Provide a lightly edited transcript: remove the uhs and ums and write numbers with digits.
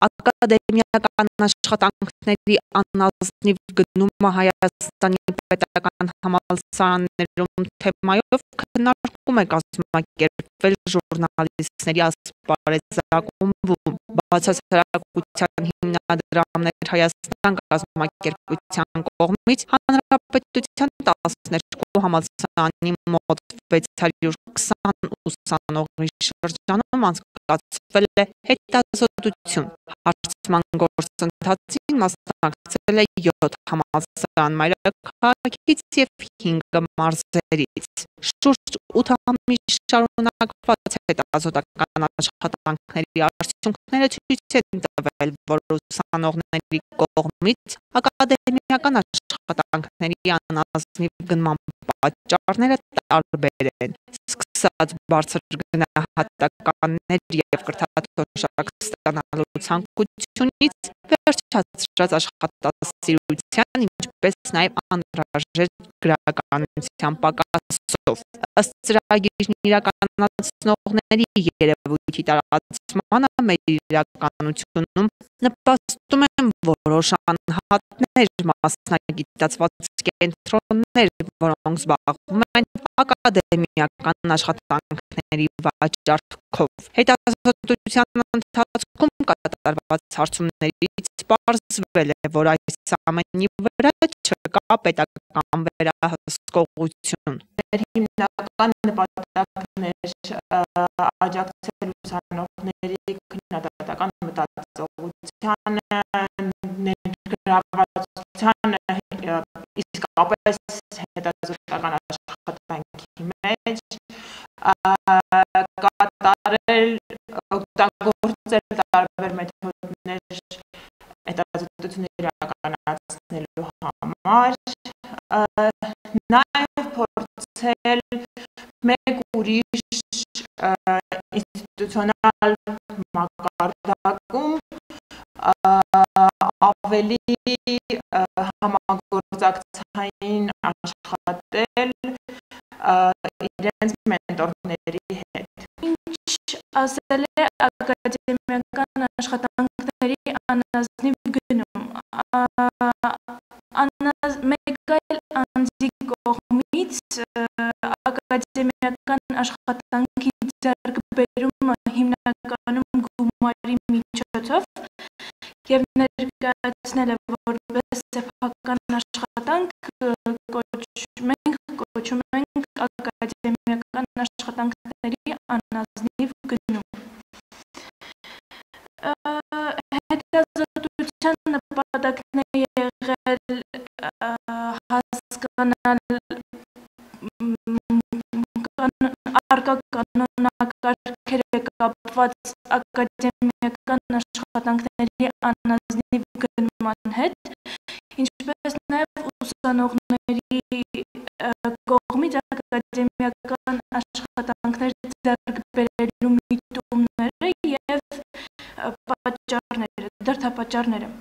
Ակադեմիական աշխատանքների անազնիվ գնումը Հայաստանի պետական համալսարաններում թեմայով քննարկում է կազմակերպվել ժուրնալիստների ասպարեզակումբում։ Բացասարակության հիմնադրամներ Հայաստան կազմակերպության կողմից Հանրապետության 12 համալսարանի մոտ 620 ուսանողի շրջանում անցկացվել է հետազոտություն։ Հարցման գործընթացին մասնակցել է 7 համալսարան մայրաքաղաքից և 5 մարզերից։ Շուրջ 8 ամիս շարունակված հետազոտական աշխատանքների արդյունքները ցույց են տվել, որ ուսանողների կողմից ակադեմիական աշխատանքների անազնիվ գնման պատճառները տարբեր են, սկսած բարձր գնահատականներ և կրթաթոշակ ստանալու ցանկությունից, վերջացրած աշխատասիրության, ինչպես նաև անհրաժեշտ գրականության պակասով։ Ըստ ծրագիրն իրականացնողների, երևույթի տարածմանը մեր իրականությունում նպաստում են որոշ անհատներ, մասնագիտացված կենտրոններ, որոնք զբաղվում են ակադեմիական աշխատանքների վաճառքով։ Հետազոտության ընթացքում կատարված հարցումներից պարզվել է, որ այս ամենի վրա չկա պետական վերահսկողություն։ Մեր հիմնական նպատակն էր աջակցել ուսանողների քննադատական մտածողությանը, ներգրավվածությանը, իսկապես հետազոտական աշխատանքի մեջ, կատարել, օգտագործել տարբեր մեթոդներ հետազոտությունը իրականացնելու համար, նաև փորձել մեկ ուրիշ ինստիտուցիոնալ մակարդակում ավելի համագործակցային աշխատել իրենց մենտորների հետ։ Ինչ ասել է ակադեմիական աշխատանքների անազնիվ գնում։ Մեկ այլ անձի կողմից ակադեմիական աշխատանքի ձեռքբերումը հիմնականում գումարի միջոցով և ներկայացնելը որպես սեփական աշխատանք մենք կոչում ենք ակադեմիական աշխատանքների անազնիվ գնում։ Հետազոտության նպատակն է եղել հասկանալ առկա կանոնակարգերը կապված ակադեմիական աշխատանքների անազնիվ գնման հետ, ինչպես նաև ուսանողների կողմից ակադեմիական աշխատանքներ ձեռք բերելու միտումները և պատճառները, դրդապատճառները։